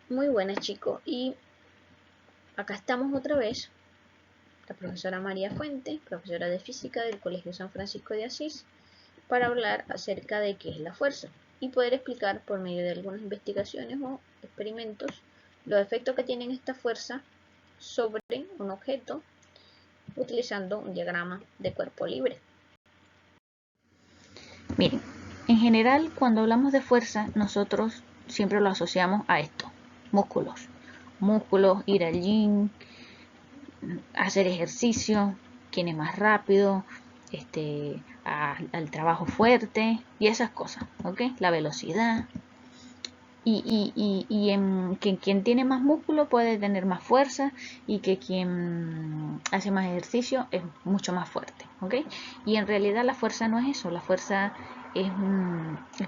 Muy buenas, chicos, y acá estamos otra vez, la profesora María Fuente, profesora de física del Colegio San Francisco de Asís, para hablar acerca de qué es la fuerza y poder explicar por medio de algunas investigaciones o experimentos los efectos que tiene esta fuerza sobre un objeto utilizando un diagrama de cuerpo libre. Miren, en general cuando hablamos de fuerza nosotros siempre lo asociamos a esto, músculos, ir al gym, hacer ejercicio, quién es más rápido, al trabajo fuerte y esas cosas, ¿ok? La velocidad. Que quien tiene más músculo puede tener más fuerza y que quien hace más ejercicio es mucho más fuerte, ¿ok? Y en realidad la fuerza no es eso, la fuerza es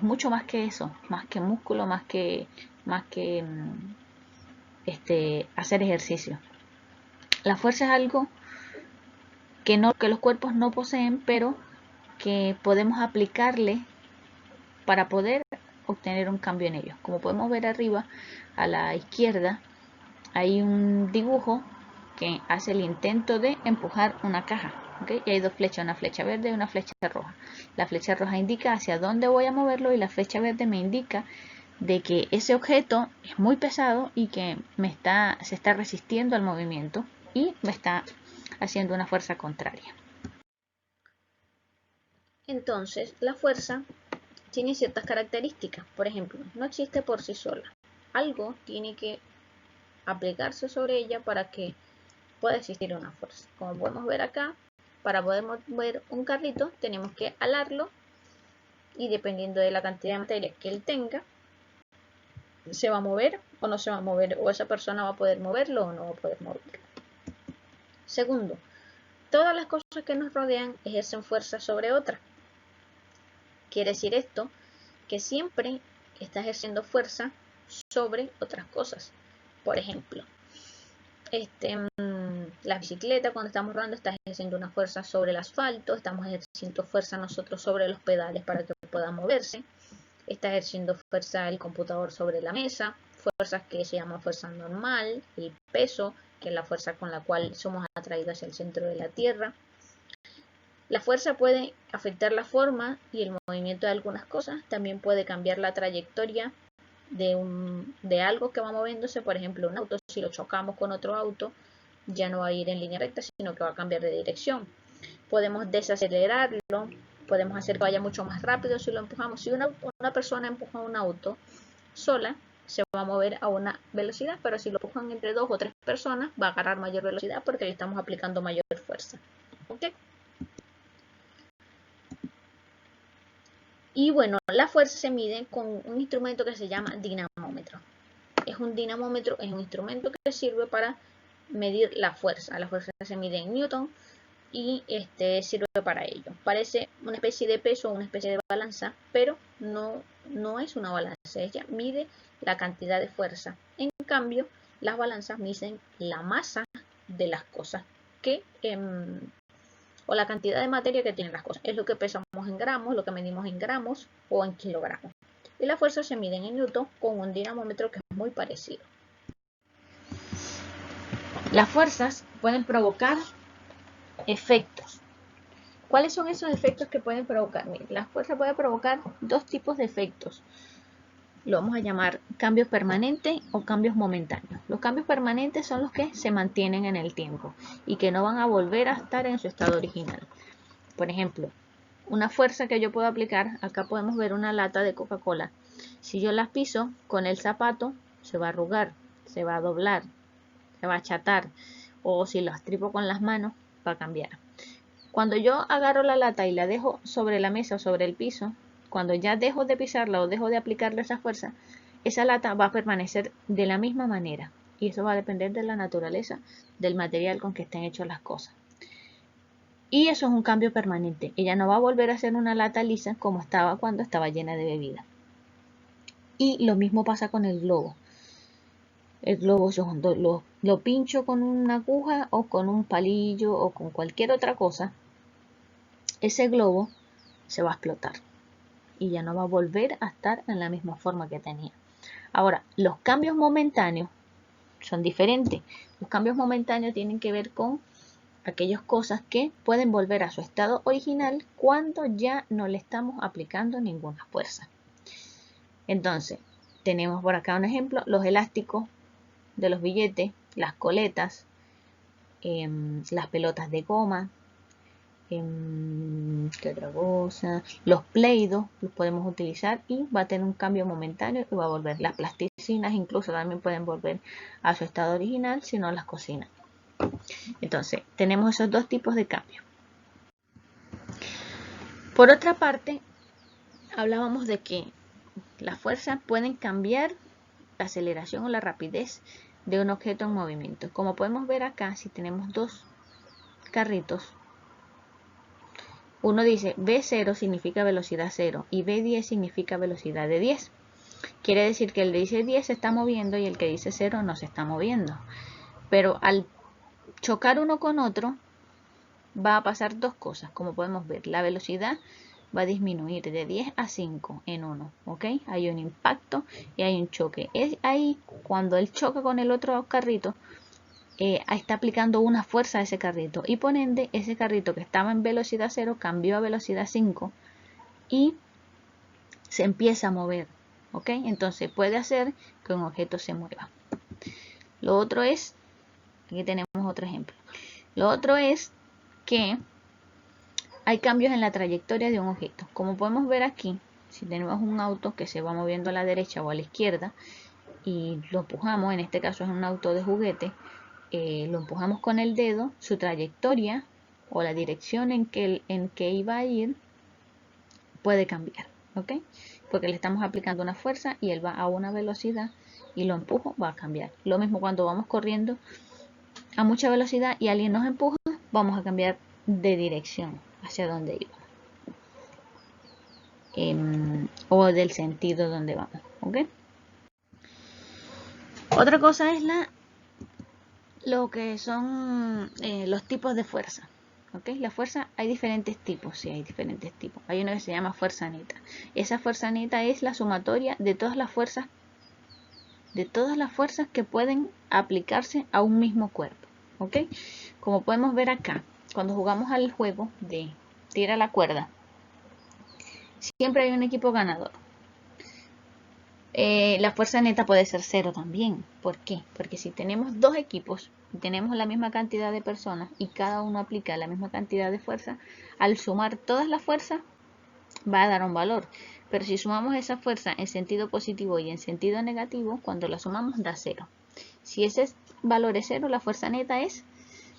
mucho más que eso, más que músculo, más que hacer ejercicio. La fuerza es algo que los cuerpos no poseen, pero que podemos aplicarle para poder obtener un cambio en ellos. Como podemos ver arriba a la izquierda hay un dibujo que hace el intento de empujar una caja, ¿okay? Y hay dos flechas, una flecha verde y una flecha roja. La flecha roja indica hacia dónde voy a moverlo y la flecha verde me indica de que ese objeto es muy pesado y que se está resistiendo al movimiento y me está haciendo una fuerza contraria. Entonces, la fuerza tiene ciertas características. Por ejemplo, no existe por sí sola. Algo tiene que aplicarse sobre ella para que pueda existir una fuerza. Como podemos ver acá, para poder mover un carrito tenemos que alarlo y dependiendo de la cantidad de materia que él tenga, se va a mover o no se va a mover, o esa persona va a poder moverlo o no va a poder moverlo. Segundo, todas las cosas que nos rodean ejercen fuerza sobre otras. Quiere decir esto que siempre está ejerciendo fuerza sobre otras cosas. Por ejemplo, la bicicleta cuando estamos rodando está ejerciendo una fuerza sobre el asfalto, estamos ejerciendo fuerza nosotros sobre los pedales para que pueda moverse, está ejerciendo fuerza el computador sobre la mesa, fuerzas que se llaman fuerza normal, el peso, que es la fuerza con la cual somos atraídos hacia el centro de la Tierra. La fuerza puede afectar la forma y el movimiento de algunas cosas, también puede cambiar la trayectoria de algo que va moviéndose, por ejemplo un auto, si lo chocamos con otro auto, ya no va a ir en línea recta, sino que va a cambiar de dirección. Podemos desacelerarlo, podemos hacer que vaya mucho más rápido si lo empujamos. Si una persona empuja un auto sola, se va a mover a una velocidad, pero si lo empujan entre 2 o 3 personas, va a agarrar mayor velocidad porque le estamos aplicando mayor fuerza. ¿Okay? Y bueno, la fuerza se mide con un instrumento que se llama dinamómetro. Es un dinamómetro, es un instrumento que sirve para medir la fuerza. La fuerza se mide en Newton y sirve para ello. Parece una especie de peso, una especie de balanza, pero no es una balanza. Ella mide la cantidad de fuerza. En cambio, las balanzas miden la masa de las cosas o la cantidad de materia que tienen las cosas. Es lo que pesamos en gramos, lo que medimos en gramos o en kilogramos. Y la fuerza se mide en newton con un dinamómetro que es muy parecido. Las fuerzas pueden provocar efectos. ¿Cuáles son esos efectos que pueden provocar? Miren, la fuerza puede provocar dos tipos de efectos. Lo vamos a llamar cambios permanentes o cambios momentáneos. Los cambios permanentes son los que se mantienen en el tiempo y que no van a volver a estar en su estado original. Por ejemplo, una fuerza que yo puedo aplicar, acá podemos ver una lata de Coca-Cola. Si yo la piso con el zapato, se va a arrugar, se va a doblar, se va a achatar, o si lo estripo con las manos, va a cambiar. Cuando yo agarro la lata y la dejo sobre la mesa o sobre el piso, cuando ya dejo de pisarla o dejo de aplicarle esa fuerza, esa lata va a permanecer de la misma manera. Y eso va a depender de la naturaleza del material con que estén hechas las cosas. Y eso es un cambio permanente. Ella no va a volver a ser una lata lisa como estaba cuando estaba llena de bebida. Y lo mismo pasa con el globo. El globo yo lo pincho con una aguja o con un palillo o con cualquier otra cosa. Ese globo se va a explotar y ya no va a volver a estar en la misma forma que tenía. Ahora, los cambios momentáneos son diferentes. Los cambios momentáneos tienen que ver con aquellas cosas que pueden volver a su estado original cuando ya no le estamos aplicando ninguna fuerza. Entonces, tenemos por acá un ejemplo, los elásticos de los billetes, las coletas, las pelotas de goma, ¿qué otra cosa? Los Play-Doh los podemos utilizar y va a tener un cambio momentáneo y va a volver. Las plasticinas incluso también pueden volver a su estado original si no las cocinan. Entonces, tenemos esos dos tipos de cambio. Por otra parte, hablábamos de que las fuerzas pueden cambiar la aceleración o la rapidez de un objeto en movimiento. Como podemos ver acá, si tenemos dos carritos, uno dice V0 significa velocidad 0 y V10 significa velocidad de 10. Quiere decir que el que dice 10 se está moviendo y el que dice 0 no se está moviendo. Pero al chocar uno con otro, va a pasar dos cosas. Como podemos ver, la velocidad va a disminuir de 10 a 5 en uno, ¿ok? Hay un impacto y hay un choque. Es ahí cuando él choca con el otro carrito, está aplicando una fuerza a ese carrito y por ende ese carrito que estaba en velocidad 0 cambió a velocidad 5 y se empieza a mover, ¿ok? Entonces puede hacer que un objeto se mueva. Lo otro es, aquí tenemos otro ejemplo, lo otro es que hay cambios en la trayectoria de un objeto. Como podemos ver aquí, si tenemos un auto que se va moviendo a la derecha o a la izquierda y lo empujamos, en este caso es un auto de juguete, lo empujamos con el dedo, su trayectoria o la dirección en que iba a ir puede cambiar, ¿ok? Porque le estamos aplicando una fuerza y él va a una velocidad y lo empujo, va a cambiar. Lo mismo cuando vamos corriendo a mucha velocidad y alguien nos empuja, vamos a cambiar de dirección hacia donde íbamos. O del sentido donde vamos, ¿ok? Otra cosa es lo que son los tipos de fuerza. ¿Ok? La fuerza, hay diferentes tipos, sí, hay diferentes tipos. Hay uno que se llama fuerza neta. Esa fuerza neta es la sumatoria de todas las fuerzas que pueden aplicarse a un mismo cuerpo. ¿Ok? Como podemos ver acá, cuando jugamos al juego de tira la cuerda, siempre hay un equipo ganador. La fuerza neta puede ser 0 también. ¿Por qué? Porque si tenemos dos equipos y tenemos la misma cantidad de personas y cada uno aplica la misma cantidad de fuerza, al sumar todas las fuerzas va a dar un valor. Pero si sumamos esa fuerza en sentido positivo y en sentido negativo, cuando la sumamos da 0. Si ese valor es 0, la fuerza neta es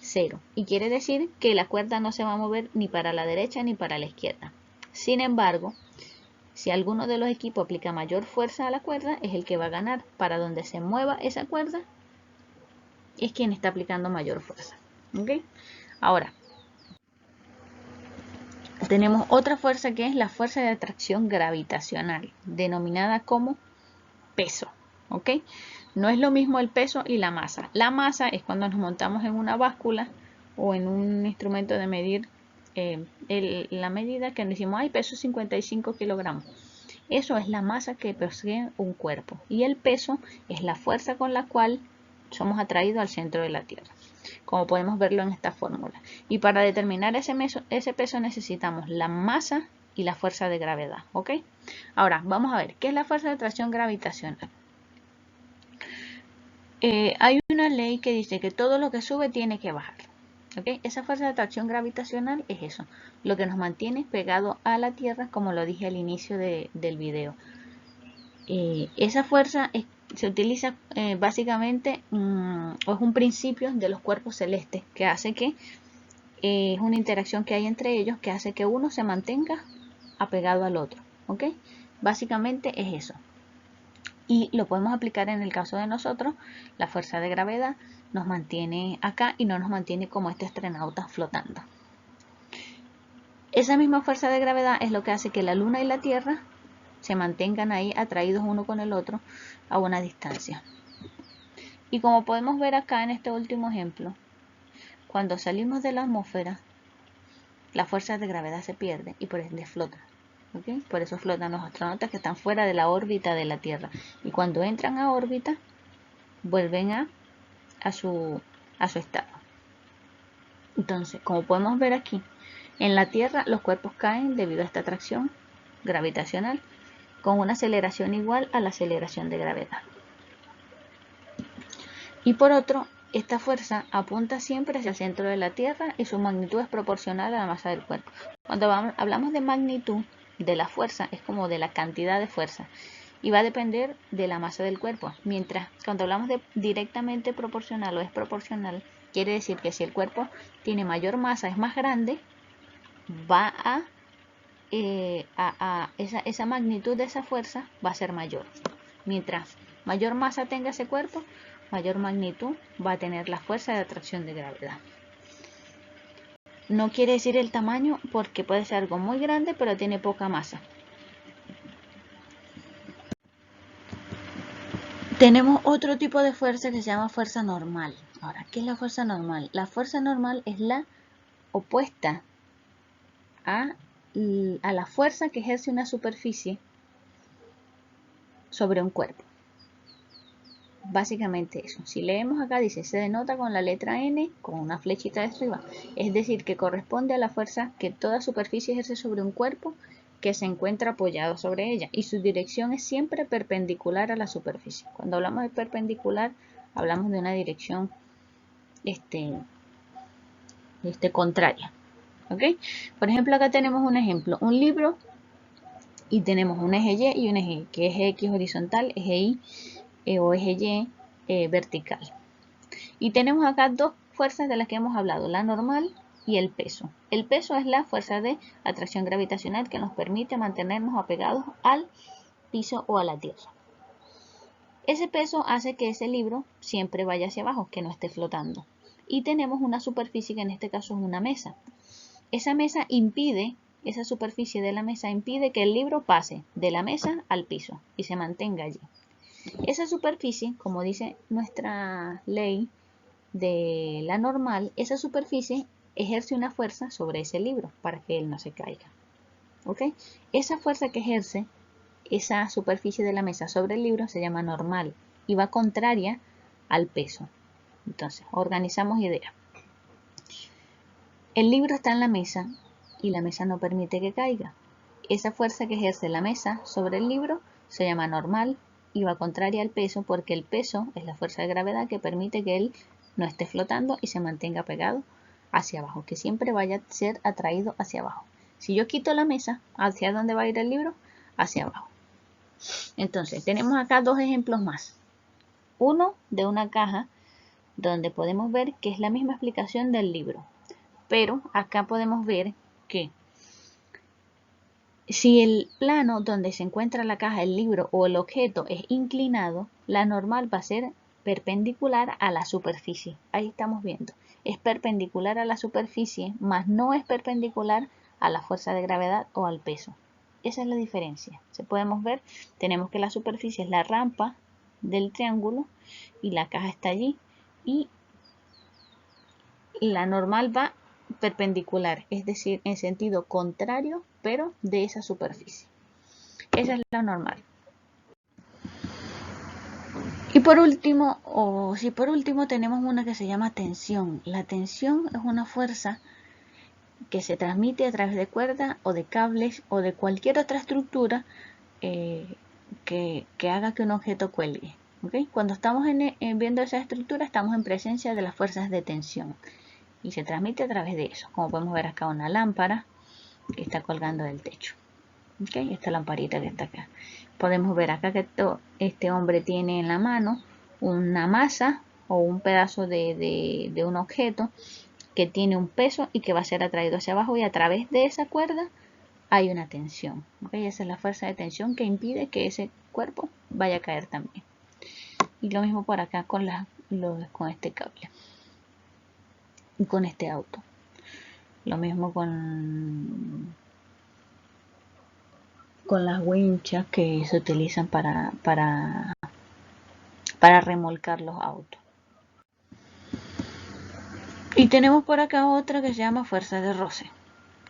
0. Y quiere decir que la cuerda no se va a mover ni para la derecha ni para la izquierda. Sin embargo, si alguno de los equipos aplica mayor fuerza a la cuerda, es el que va a ganar. Para donde se mueva esa cuerda, es quien está aplicando mayor fuerza. ¿Ok? Ahora, tenemos otra fuerza que es la fuerza de atracción gravitacional, denominada como peso. ¿Ok? No es lo mismo el peso y la masa. La masa es cuando nos montamos en una báscula o en un instrumento de medir la medida que decimos, peso 55 kilogramos. Eso es la masa que posee un cuerpo. Y el peso es la fuerza con la cual somos atraídos al centro de la Tierra, como podemos verlo en esta fórmula. Y para determinar ese peso necesitamos la masa y la fuerza de gravedad. ¿Ok? Ahora, vamos a ver, ¿qué es la fuerza de atracción gravitacional? Hay una ley que dice que todo lo que sube tiene que bajar. ¿Okay? Esa fuerza de atracción gravitacional es eso, lo que nos mantiene pegado a la Tierra, como lo dije al inicio del video. Esa fuerza se utiliza básicamente, o es un principio de los cuerpos celestes, que hace que es una interacción que hay entre ellos, que hace que uno se mantenga apegado al otro. ¿Ok? Básicamente es eso. Y lo podemos aplicar en el caso de nosotros. La fuerza de gravedad nos mantiene acá y no nos mantiene como este astronauta flotando. Esa misma fuerza de gravedad es lo que hace que la Luna y la Tierra se mantengan ahí atraídos uno con el otro a una distancia. Y como podemos ver acá en este último ejemplo, cuando salimos de la atmósfera, la fuerza de gravedad se pierde y por ende flota. ¿ok? Por eso flotan los astronautas que están fuera de la órbita de la Tierra. Y cuando entran a órbita, vuelven a su estado. Entonces, como podemos ver aquí, en la Tierra los cuerpos caen debido a esta atracción gravitacional con una aceleración igual a la aceleración de gravedad. Y por otro, esta fuerza apunta siempre hacia el centro de la Tierra y su magnitud es proporcional a la masa del cuerpo. Cuando hablamos de magnitud de la fuerza, es como de la cantidad de fuerza y va a depender de la masa del cuerpo. Mientras cuando hablamos de directamente proporcional o es proporcional, quiere decir que si el cuerpo tiene mayor masa, es más grande, va esa magnitud de esa fuerza va a ser mayor. Mientras mayor masa tenga ese cuerpo, mayor magnitud va a tener la fuerza de atracción de gravedad. No quiere decir el tamaño porque puede ser algo muy grande pero tiene poca masa. Tenemos otro tipo de fuerza que se llama fuerza normal. Ahora, ¿qué es la fuerza normal? La fuerza normal es la opuesta a la fuerza que ejerce una superficie sobre un cuerpo. Básicamente eso. Si leemos acá dice, se denota con la letra N con una flechita de arriba. Es decir, que corresponde a la fuerza que toda superficie ejerce sobre un cuerpo que se encuentra apoyado sobre ella. Y su dirección es siempre perpendicular a la superficie. Cuando hablamos de perpendicular, hablamos de una dirección contraria. ¿Ok? Por ejemplo, acá tenemos un ejemplo. Un libro y tenemos un eje Y y un eje Y, que eje X horizontal, eje Y o eje Y vertical. Y tenemos acá dos fuerzas de las que hemos hablado, la normal y el peso. El peso es la fuerza de atracción gravitacional que nos permite mantenernos apegados al piso o a la tierra. Ese peso hace que ese libro siempre vaya hacia abajo, que no esté flotando. Y tenemos una superficie que en este caso es una mesa. Esa mesa impide, esa superficie de la mesa impide que el libro pase de la mesa al piso y se mantenga allí. Esa superficie, como dice nuestra ley de la normal, esa superficie ejerce una fuerza sobre ese libro para que él no se caiga. ¿Ok? Esa fuerza que ejerce esa superficie de la mesa sobre el libro se llama normal y va contraria al peso. Entonces, organizamos ideas. El libro está en la mesa y la mesa no permite que caiga. Esa fuerza que ejerce la mesa sobre el libro se llama normal y va contraria al peso porque el peso es la fuerza de gravedad que permite que él no esté flotando y se mantenga pegado hacia abajo, que siempre vaya a ser atraído hacia abajo. Si yo quito la mesa, ¿hacia dónde va a ir el libro? Hacia abajo. Entonces, tenemos acá dos ejemplos más. Uno de una caja donde podemos ver que es la misma explicación del libro. Pero acá podemos ver que si el plano donde se encuentra la caja, el libro o el objeto es inclinado, la normal va a ser perpendicular a la superficie. Ahí estamos viendo. Es perpendicular a la superficie, mas no es perpendicular a la fuerza de gravedad o al peso. Esa es la diferencia. Se podemos ver, tenemos que la superficie es la rampa del triángulo y la caja está allí y la normal va perpendicular, es decir, en sentido contrario, pero de esa superficie. Esa es la normal. Y por último, tenemos una que se llama tensión. La tensión es una fuerza que se transmite a través de cuerdas o de cables o de cualquier otra estructura que haga que un objeto cuelgue. ¿Okay? Cuando estamos viendo esa estructura, estamos en presencia de las fuerzas de tensión. Y se transmite a través de eso, como podemos ver acá una lámpara que está colgando del techo. ¿Okay? Esta lamparita que está acá. Podemos ver acá que este hombre tiene en la mano una masa o un pedazo de un objeto que tiene un peso y que va a ser atraído hacia abajo y a través de esa cuerda hay una tensión. ¿Okay? Esa es la fuerza de tensión que impide que ese cuerpo vaya a caer también. Y lo mismo por acá con este cable. Y con este auto. Lo mismo con las winchas que se utilizan para remolcar los autos. Y tenemos por acá otra que se llama fuerza de roce.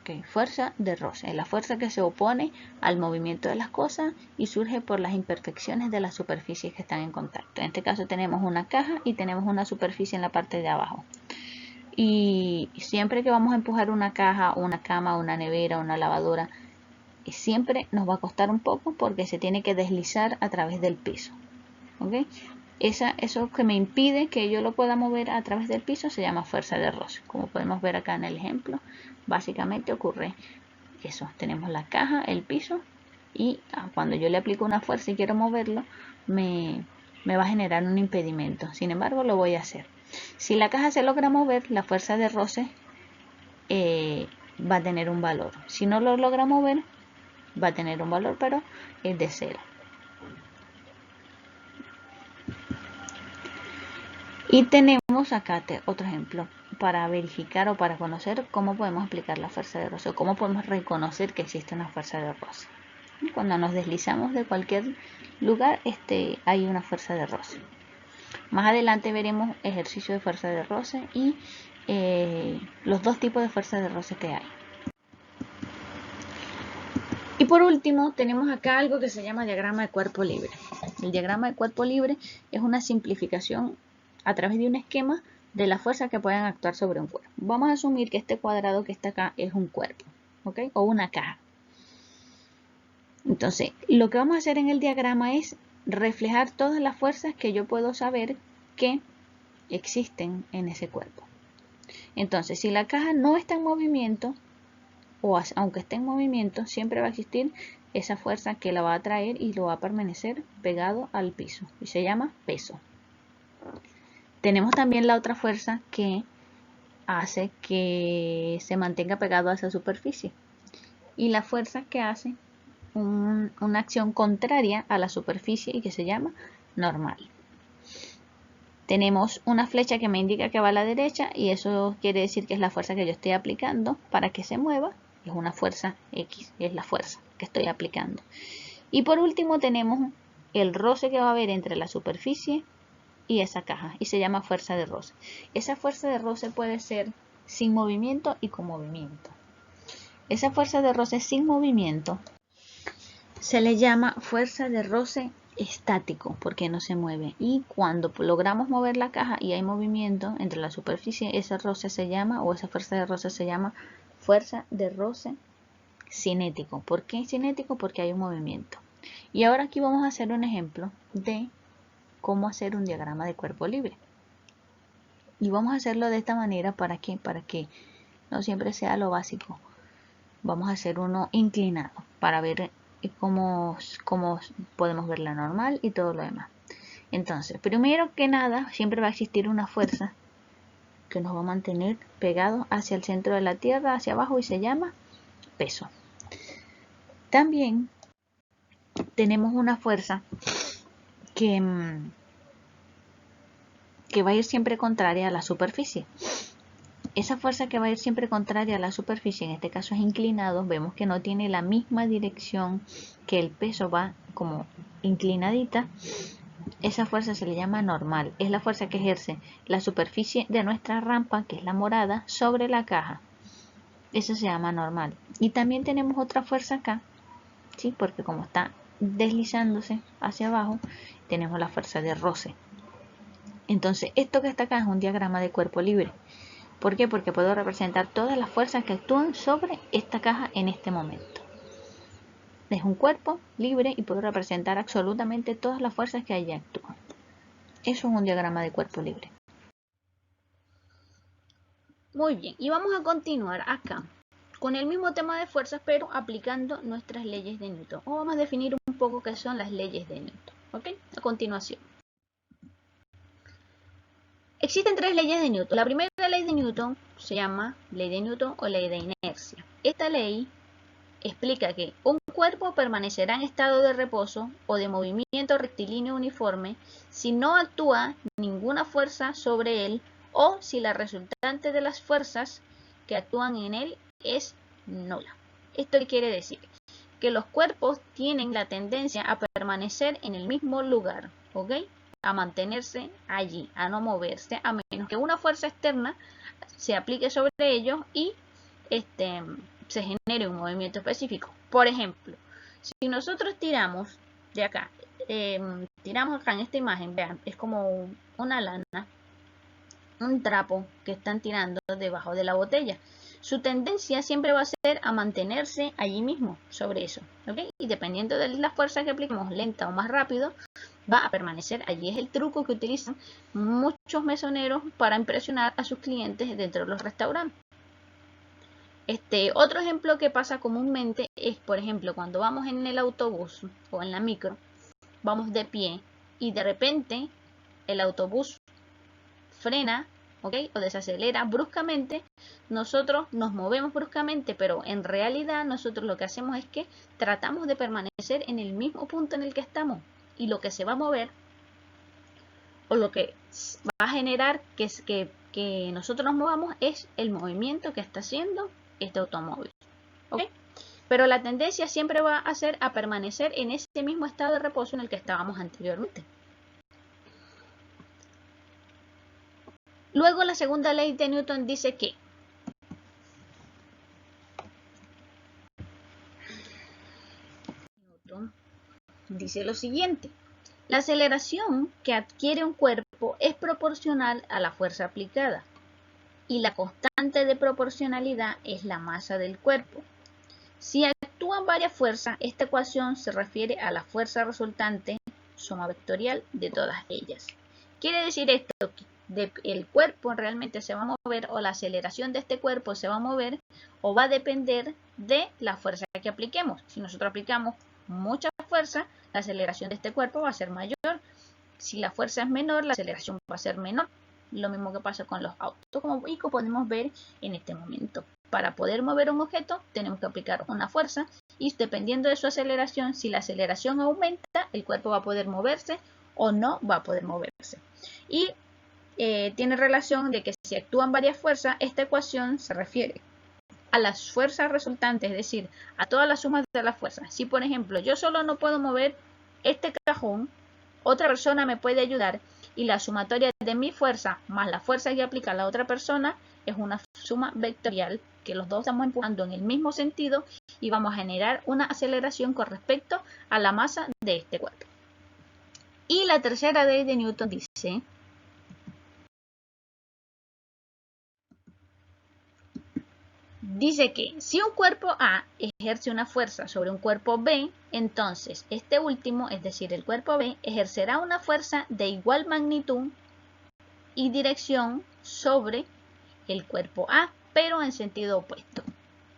¿Ok? Ok, fuerza de roce. Es la fuerza que se opone al movimiento de las cosas y surge por las imperfecciones de las superficies que están en contacto. En este caso tenemos una caja y tenemos una superficie en la parte de abajo. Y siempre que vamos a empujar una caja, una cama, una nevera, una lavadora, siempre nos va a costar un poco porque se tiene que deslizar a través del piso. ¿Ok? Eso que me impide que yo lo pueda mover a través del piso se llama fuerza de roce. Como podemos ver acá en el ejemplo, básicamente ocurre eso. Tenemos la caja, el piso y cuando yo le aplico una fuerza y quiero moverlo, me va a generar un impedimento. Sin embargo, lo voy a hacer. Si la caja se logra mover, la fuerza de roce va a tener un valor. Si no lo logra mover, va a tener un valor, pero es de 0. Y tenemos acá otro ejemplo para verificar o para conocer cómo podemos aplicar la fuerza de roce o cómo podemos reconocer que existe una fuerza de roce. Cuando nos deslizamos de cualquier lugar, hay una fuerza de roce. Más adelante veremos ejercicio de fuerza de roce y los dos tipos de fuerza de roce que hay. Y por último tenemos acá algo que se llama diagrama de cuerpo libre. El diagrama de cuerpo libre es una simplificación a través de un esquema de las fuerzas que pueden actuar sobre un cuerpo. Vamos a asumir que este cuadrado que está acá es un cuerpo, ¿ok? O una caja. Entonces, lo que vamos a hacer en el diagrama es reflejar todas las fuerzas que yo puedo saber que existen en ese cuerpo. Entonces, si la caja no está en movimiento, o aunque esté en movimiento, siempre va a existir esa fuerza que la va a atraer y lo va a permanecer pegado al piso y se llama peso. Tenemos también la otra fuerza que hace que se mantenga pegado a esa superficie y la fuerza que hace una acción contraria a la superficie y que se llama normal. Tenemos una flecha que me indica que va a la derecha y eso quiere decir que es la fuerza que yo estoy aplicando para que se mueva. Es una fuerza X, es la fuerza que estoy aplicando. Y por último tenemos el roce que va a haber entre la superficie y esa caja y se llama fuerza de roce. Esa fuerza de roce puede ser sin movimiento y con movimiento. Esa fuerza de roce sin movimiento se le llama fuerza de roce estático porque no se mueve, y cuando logramos mover la caja y hay movimiento entre la superficie, ese roce se llama, o esa fuerza de roce se llama fuerza de roce cinético. ¿Por qué cinético? Porque hay un movimiento. Y ahora aquí vamos a hacer un ejemplo de cómo hacer un diagrama de cuerpo libre. Y vamos a hacerlo de esta manera, ¿para qué? Para que no siempre sea lo básico. Vamos a hacer uno inclinado para ver cómo podemos ver la normal y todo lo demás. Entonces, primero que nada, siempre va a existir una fuerza que nos va a mantener pegados hacia el centro de la Tierra, hacia abajo, y se llama peso. También tenemos una fuerza que va a ir siempre contraria a la superficie. Esa fuerza que va a ir siempre contraria a la superficie, en este caso es inclinado, vemos que no tiene la misma dirección que el peso, va como inclinadita. Esa fuerza se le llama normal. Es la fuerza que ejerce la superficie de nuestra rampa, que es la morada, sobre la caja. Eso se llama normal. Y también tenemos otra fuerza acá, ¿sí? Porque como está deslizándose hacia abajo, tenemos la fuerza de roce. Entonces, esto que está acá es un diagrama de cuerpo libre. ¿Por qué? Porque puedo representar todas las fuerzas que actúan sobre esta caja en este momento. Es un cuerpo libre y puedo representar absolutamente todas las fuerzas que allí actúan. Eso es un diagrama de cuerpo libre. Muy bien, y vamos a continuar acá con el mismo tema de fuerzas, pero aplicando nuestras leyes de Newton. O vamos a definir un poco qué son las leyes de Newton. ¿Ok? A continuación. Existen tres leyes de Newton. La primera ley de Newton se llama ley de Newton o ley de inercia. Esta ley explica que un cuerpo permanecerá en estado de reposo o de movimiento rectilíneo uniforme si no actúa ninguna fuerza sobre él o si la resultante de las fuerzas que actúan en él es nula. ¿Esto qué quiere decir? Que los cuerpos tienen la tendencia a permanecer en el mismo lugar, ¿ok? A mantenerse allí, a no moverse, a menos que una fuerza externa se aplique sobre ellos y se genere un movimiento específico. Por ejemplo, si nosotros tiramos de acá, tiramos acá en esta imagen, vean, es como una lana, un trapo que están tirando debajo de la botella. Su tendencia siempre va a ser a mantenerse allí mismo, sobre eso, ¿ok? Y dependiendo de la fuerza que apliquemos, lenta o más rápido, va a permanecer allí. Es el truco que utilizan muchos mesoneros para impresionar a sus clientes dentro de los restaurantes. Otro ejemplo que pasa comúnmente es, por ejemplo, cuando vamos en el autobús o en la micro, vamos de pie y de repente el autobús frena, ¿ok? O desacelera bruscamente, nosotros nos movemos bruscamente, pero en realidad nosotros lo que hacemos es que tratamos de permanecer en el mismo punto en el que estamos, y lo que se va a mover o lo que va a generar que nosotros nos movamos es el movimiento que está haciendo este automóvil, ¿ok? Pero la tendencia siempre va a ser a permanecer en ese mismo estado de reposo en el que estábamos anteriormente. Luego la segunda ley de Newton dice que Newton dice lo siguiente: la aceleración que adquiere un cuerpo es proporcional a la fuerza aplicada, y la constante de proporcionalidad es la masa del cuerpo. Si actúan varias fuerzas, esta ecuación se refiere a la fuerza resultante, suma vectorial de todas ellas. Quiere decir esto que el cuerpo realmente se va a mover, o la aceleración de este cuerpo se va a mover, o va a depender de la fuerza que apliquemos. Si nosotros aplicamos mucha fuerza, la aceleración de este cuerpo va a ser mayor. Si la fuerza es menor, la aceleración va a ser menor. Lo mismo que pasa con los autos, como podemos ver en este momento. Para poder mover un objeto tenemos que aplicar una fuerza, y dependiendo de su aceleración, si la aceleración aumenta, el cuerpo va a poder moverse o no va a poder moverse. Y tiene relación de que si actúan varias fuerzas, esta ecuación se refiere a las fuerzas resultantes, es decir, a todas las sumas de las fuerzas. Si por ejemplo yo solo no puedo mover este cajón, otra persona me puede ayudar, y la sumatoria de mi fuerza más la fuerza que aplica la otra persona es una suma vectorial, que los dos estamos empujando en el mismo sentido y vamos a generar una aceleración con respecto a la masa de este cuerpo. Y la tercera ley de Newton dice que si un cuerpo A ejerce una fuerza sobre un cuerpo B, entonces este último, es decir, el cuerpo B, ejercerá una fuerza de igual magnitud y dirección sobre el cuerpo A, pero en sentido opuesto.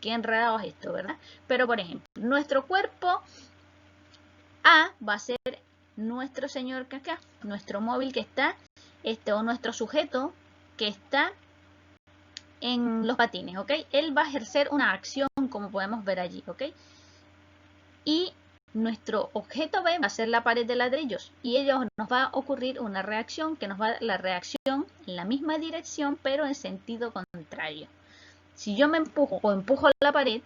Qué enredado es esto, ¿verdad? Pero por ejemplo, nuestro cuerpo A va a ser nuestro señor que acá, nuestro móvil que está, o nuestro sujeto que está en los patines, ¿ok? Él va a ejercer una acción, como podemos ver allí, ¿ok? Y nuestro objeto B va a ser la pared de ladrillos, y ello nos va a ocurrir una reacción que nos va a dar la reacción en la misma dirección, pero en sentido contrario. Si yo me empujo o empujo la pared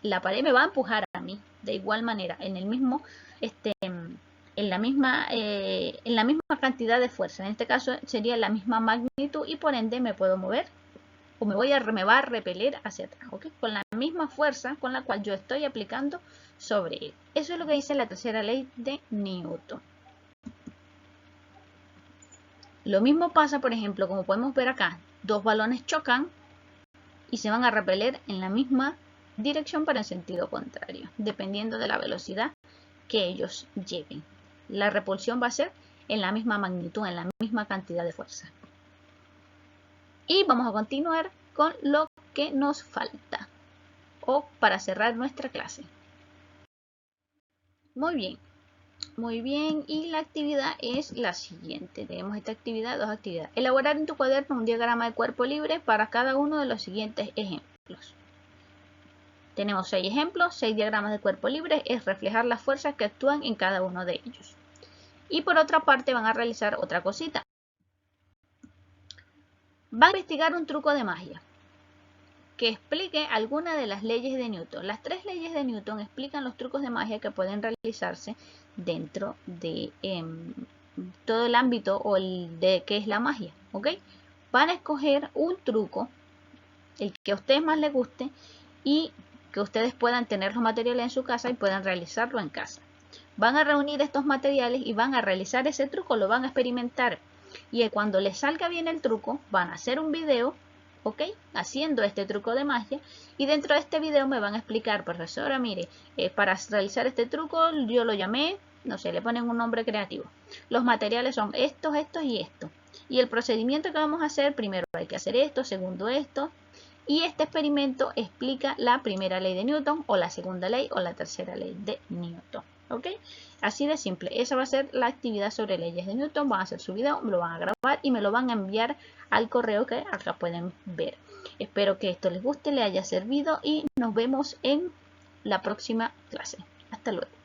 me va a empujar a mí de igual manera, en el mismo, en la misma cantidad de fuerza. En este caso sería la misma magnitud, y por ende me puedo mover, o me va a repeler hacia atrás, ¿ok? Con la misma fuerza con la cual yo estoy aplicando sobre él. Eso es lo que dice la tercera ley de Newton. Lo mismo pasa, por ejemplo, como podemos ver acá, dos balones chocan y se van a repeler en la misma dirección pero en sentido contrario, dependiendo de la velocidad que ellos lleven. La repulsión va a ser en la misma magnitud, en la misma cantidad de fuerza. Y vamos a continuar con lo que nos falta, o para cerrar nuestra clase. Muy bien, y la actividad es la siguiente. Tenemos esta actividad, dos actividades. Elaborar en tu cuaderno un diagrama de cuerpo libre para cada uno de los siguientes ejemplos. Tenemos 6 ejemplos, 6 diagramas de cuerpo libre, es reflejar las fuerzas que actúan en cada uno de ellos. Y por otra parte van a realizar otra cosita. Van a investigar un truco de magia que explique alguna de las leyes de Newton. Las 3 leyes de Newton explican los trucos de magia que pueden realizarse dentro de todo el ámbito o de qué es la magia, ¿ok? Van a escoger un truco, el que a ustedes más les guste, y que ustedes puedan tener los materiales en su casa y puedan realizarlo en casa. Van a reunir estos materiales y van a realizar ese truco, lo van a experimentar. Y cuando les salga bien el truco, van a hacer un video, ¿ok? Haciendo este truco de magia. Y dentro de este video me van a explicar, profesora, mire, para realizar este truco yo lo llamé, no sé, le ponen un nombre creativo. Los materiales son estos, estos y estos. Y el procedimiento que vamos a hacer, primero hay que hacer esto, segundo esto. Y este experimento explica la primera ley de Newton, o la segunda ley, o la tercera ley de Newton. ¿Ok? Así de simple. Esa va a ser la actividad sobre leyes de Newton. Van a hacer su video, me lo van a grabar y me lo van a enviar al correo que acá pueden ver. Espero que esto les guste, les haya servido y nos vemos en la próxima clase. Hasta luego.